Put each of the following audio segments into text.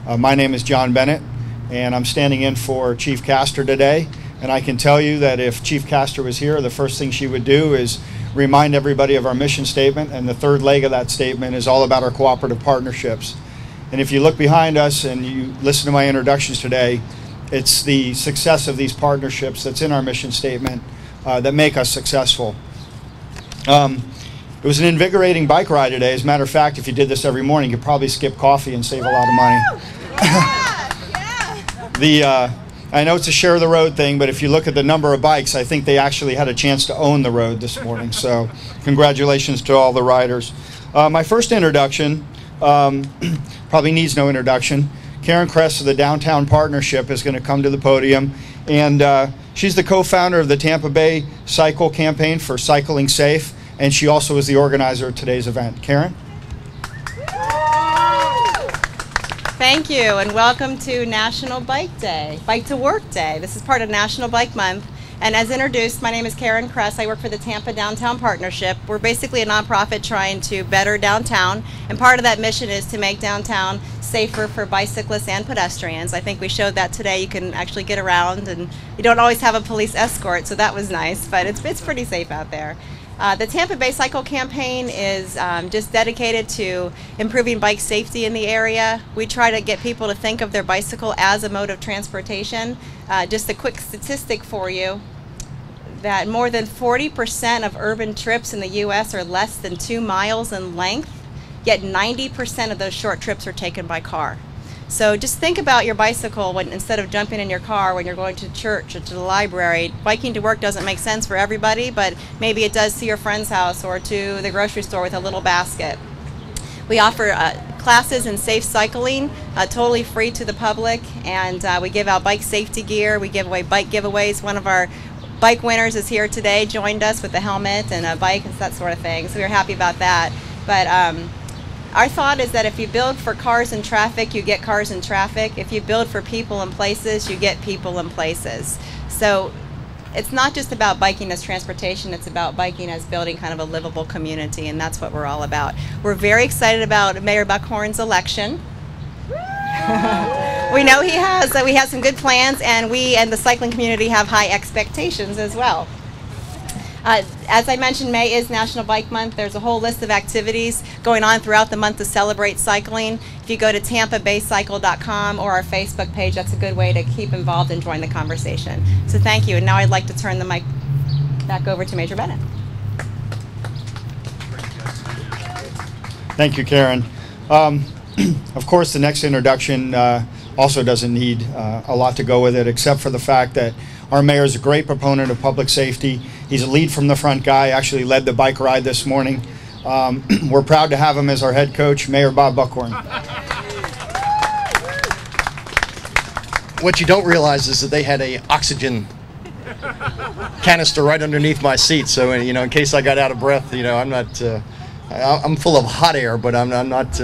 My name is John Bennett, and I'm standing in for Chief Castor today. And I can tell you that if Chief Castor was here, the first thing she would do is remind everybody of our mission statement, and the third leg of that statement is all about our cooperative partnerships. And if you look behind us and you listen to my introductions today, it's the success of these partnerships that's in our mission statement that make us successful. It was an invigorating bike ride today. As a matter of fact, if you did this every morning, you could probably skip coffee and save a lot of money. I know it's a share the road thing, but if you look at the number of bikes, I think they actually had a chance to own the road this morning. So congratulations to all the riders. My first introduction probably needs no introduction. Karen Kress of the Downtown Partnership is going to come to the podium, and she's the co-founder of the Tampa Bay Cycle Campaign for Cycling Safe, and she also is the organizer of today's event. Karen? Thank you, and welcome to National Bike Day, Bike to Work Day. This is part of National Bike Month, and as introduced, my name is Karen Kress. I work for the Tampa Downtown Partnership. We're basically a nonprofit trying to better downtown, and part of that mission is to make downtown safer for bicyclists and pedestrians. I think we showed that today. You can actually get around, and you don't always have a police escort, so that was nice, but it's pretty safe out there. The Tampa Bay Cycle Campaign is just dedicated to improving bike safety in the area. We try to get people to think of their bicycle as a mode of transportation. Just a quick statistic for you, that more than 40% of urban trips in the U.S. are less than 2 miles in length, yet 90% of those short trips are taken by car. So just think about your bicycle when, instead of jumping in your car when you're going to church or to the library. Biking to work doesn't make sense for everybody, but maybe it does to your friend's house or to the grocery store with a little basket. We offer classes in safe cycling, totally free to the public, and we give out bike safety gear. We give away bike giveaways. One of our bike winners is here today, joined us with a helmet and a bike and that sort of thing, so we're happy about that. But our thought is that if you build for cars and traffic, you get cars and traffic. If you build for people and places, you get people and places. So it's not just about biking as transportation, it's about biking as building kind of a livable community, and that's what we're all about. We're very excited about Mayor Buckhorn's election. We know we have some good plans, and we and the cycling community have high expectations as well. As I mentioned, May is National Bike Month. There's a whole list of activities going on throughout the month to celebrate cycling. If you go to tampabaycycle.com or our Facebook page, that's a good way to keep involved and join the conversation. So thank you, and now I'd like to turn the mic back over to Major Bennett. Thank you, Karen. Of course, the next introduction also doesn't need a lot to go with it, except for the fact that our mayor is a great proponent of public safety. He's a lead from the front guy, actually led the bike ride this morning. We're proud to have him as our head coach, Mayor Bob Buckhorn. What you don't realize is that they had a oxygen canister right underneath my seat, so in case I got out of breath, I'm not. I'm full of hot air, but I'm not.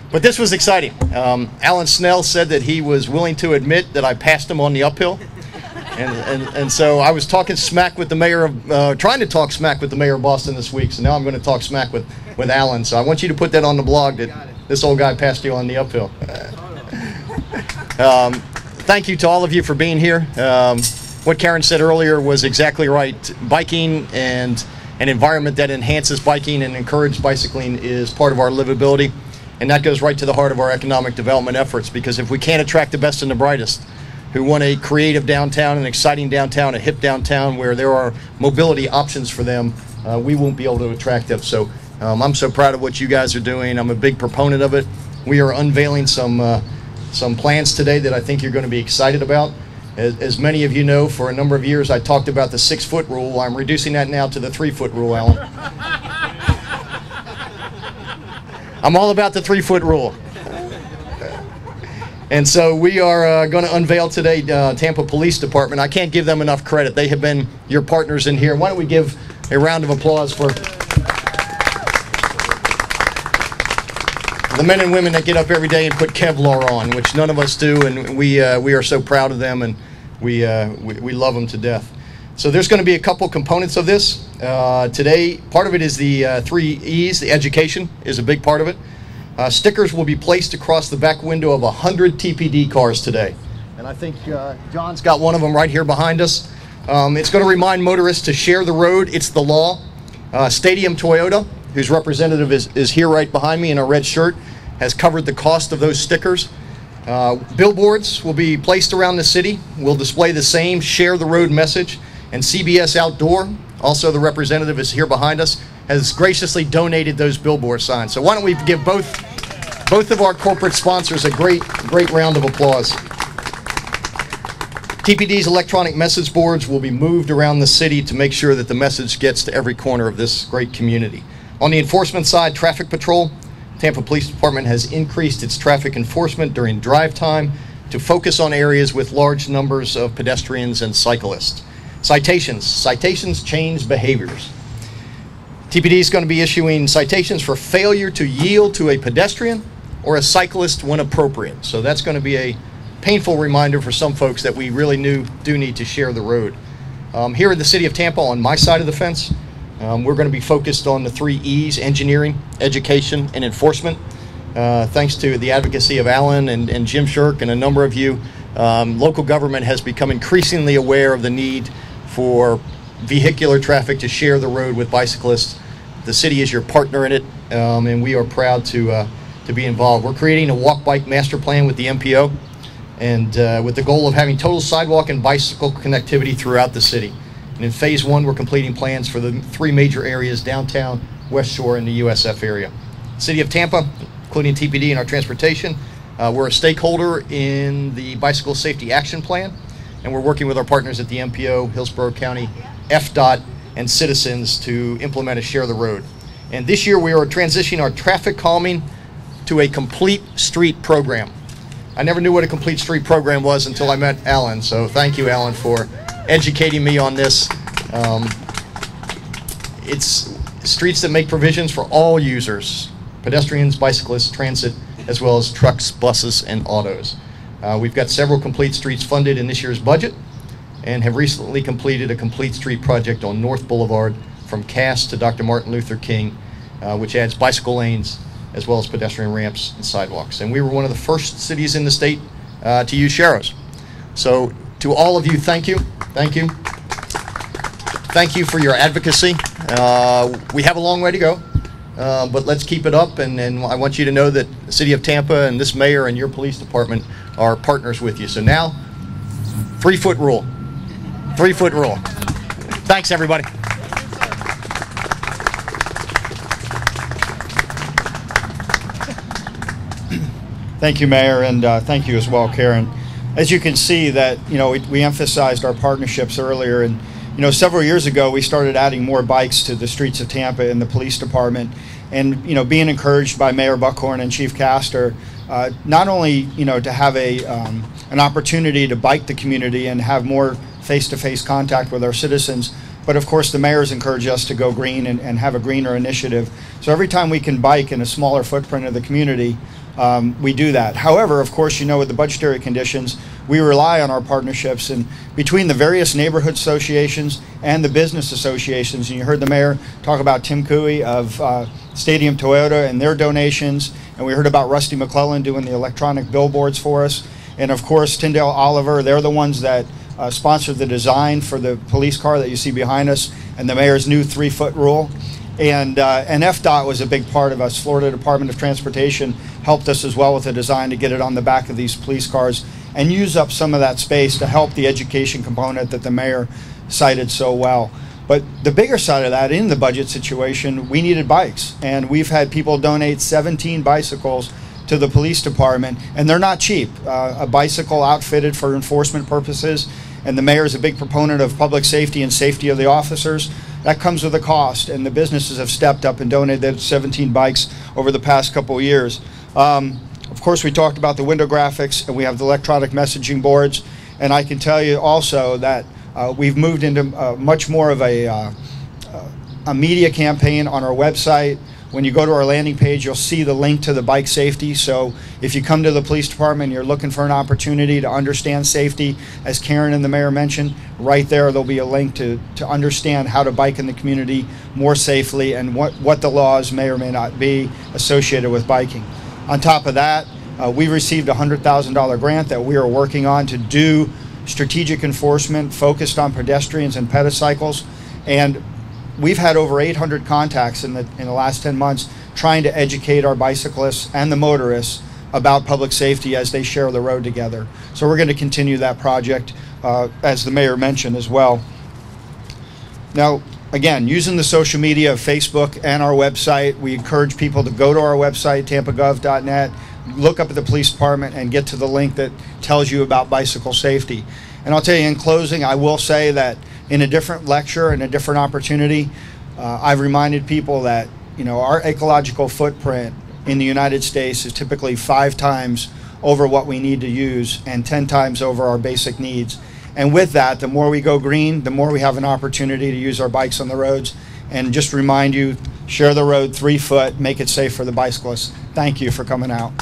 But this was exciting. Alan Snell said that he was willing to admit that I passed him on the uphill. And so I was talking smack with the mayor of, trying to talk smack with the mayor of Boston this week, so now I'm going to talk smack with Alan. So I want you to put that on the blog that this old guy passed you on the uphill. Thank you to all of you for being here. What Karen said earlier was exactly right. Biking and an environment that enhances biking and encourages bicycling is part of our livability, and that goes right to the heart of our economic development efforts, because if we can't attract the best and the brightest who want a creative downtown, an exciting downtown, a hip downtown where there are mobility options for them, we won't be able to attract them. So I'm so proud of what you guys are doing. I'm a big proponent of it. We are unveiling some plans today that I think you're going to be excited about. As many of you know, for a number of years I talked about the 6-foot rule. I'm reducing that now to the 3-foot rule, Alan. I'm all about the 3-foot rule. And so we are going to unveil today Tampa Police Department. I can't give them enough credit. They have been your partners in here. Why don't we give a round of applause for the men and women that get up every day and put Kevlar on, which none of us do, and we are so proud of them, and we love them to death. So there's going to be a couple components of this. Today, part of it is the 3 E's. The education is a big part of it. Stickers will be placed across the back window of 100 TPD cars today. And I think John's got one of them right here behind us. It's going to remind motorists to share the road. It's the law. Stadium Toyota, whose representative is here right behind me in a red shirt, has covered the cost of those stickers. Billboards will be placed around the city. We'll display the same share the road message. And CBS Outdoor, also the representative is here behind us, has graciously donated those billboard signs. So why don't we give both of our corporate sponsors a great round of applause. TPD's electronic message boards will be moved around the city to make sure that the message gets to every corner of this great community. On the enforcement side, traffic patrol, Tampa Police Department has increased its traffic enforcement during drive time to focus on areas with large numbers of pedestrians and cyclists. Citations change behaviors. TPD is going to be issuing citations for failure to yield to a pedestrian or a cyclist when appropriate. So that's going to be a painful reminder for some folks that we really do need to share the road. Here in the City of Tampa, on my side of the fence, we're going to be focused on the 3 E's: engineering, education, and enforcement. Thanks to the advocacy of Alan and Jim Shirk and a number of you, local government has become increasingly aware of the need for vehicular traffic to share the road with bicyclists. The city is your partner in it, and we are proud to be involved. We're creating a walk-bike master plan with the MPO, and with the goal of having total sidewalk and bicycle connectivity throughout the city. And in phase 1, we're completing plans for the 3 major areas: downtown, West Shore, and the USF area. City of Tampa, including TPD and our transportation, we're a stakeholder in the Bicycle Safety Action Plan, and we're working with our partners at the MPO, Hillsborough County, FDOT, and citizens to implement a Share the Road. And this year we are transitioning our traffic calming to a complete street program. I never knew what a complete street program was until I met Alan, so thank you, Alan, for educating me on this. It's streets that make provisions for all users: pedestrians, bicyclists, transit, as well as trucks, buses, and autos. We've got several complete streets funded in this year's budget and have recently completed a complete street project on North Boulevard from Cass to Dr. Martin Luther King, which adds bicycle lanes as well as pedestrian ramps and sidewalks. And we were one of the first cities in the state to use Sharrows. So to all of you, thank you. Thank you. Thank you for your advocacy. We have a long way to go, but let's keep it up. And I want you to know that the City of Tampa and this mayor and your police department are partners with you. So now, 3-foot rule. 3-foot rule. Thanks, everybody. Thank you, Mayor, and thank you as well, Karen. As you can see, that we emphasized our partnerships earlier, and several years ago we started adding more bikes to the streets of Tampa in the police department, and being encouraged by Mayor Buckhorn and Chief Castor, not only to have an opportunity to bike the community and have more face-to-face contact with our citizens, but of course the mayors encourage us to go green and have a greener initiative. So every time we can bike in a smaller footprint of the community, we do that. However, of course, with the budgetary conditions, we rely on our partnerships, and between the various neighborhood associations and the business associations, and you heard the mayor talk about Tim Cooey of Stadium Toyota and their donations, and we heard about Rusty McClellan doing the electronic billboards for us, and of course Tyndale Oliver, they're the ones that sponsored the design for the police car that you see behind us and the mayor's new 3-foot rule. And FDOT was a big part of us. Florida Department of Transportation helped us as well with the design to get it on the back of these police cars and use up some of that space to help the education component that the mayor cited so well. But the bigger side of that, in the budget situation, we needed bikes, and we've had people donate 17 bicycles to the police department, and they're not cheap. A bicycle outfitted for enforcement purposes, and the mayor is a big proponent of public safety and safety of the officers. That comes with a cost, and the businesses have stepped up and donated 17 bikes over the past couple of years. Of course, we talked about the window graphics, and we have the electronic messaging boards, and I can tell you also that we've moved into much more of a media campaign on our website. When you go to our landing page, you'll see the link to the bike safety. So if you come to the police department and you're looking for an opportunity to understand safety, as Karen and the mayor mentioned, right there there'll be a link to understand how to bike in the community more safely and what the laws may or may not be associated with biking. On top of that, we received a $100,000 grant that we are working on to do strategic enforcement focused on pedestrians and pedicycles. And we've had over 800 contacts in the last 10 months trying to educate our bicyclists and the motorists about public safety as they share the road together. So we're going to continue that project, as the mayor mentioned as well. Now, again, using the social media of Facebook and our website, we encourage people to go to our website, tampagov.net, look up at the police department and get to the link that tells you about bicycle safety. And I'll tell you in closing, I will say that in a different lecture and a different opportunity, I've reminded people that, you know, our ecological footprint in the United States is typically 5 times over what we need to use and 10 times over our basic needs. And with that, the more we go green, the more we have an opportunity to use our bikes on the roads. And just remind you, share the road 3 foot, make it safe for the bicyclists. Thank you for coming out.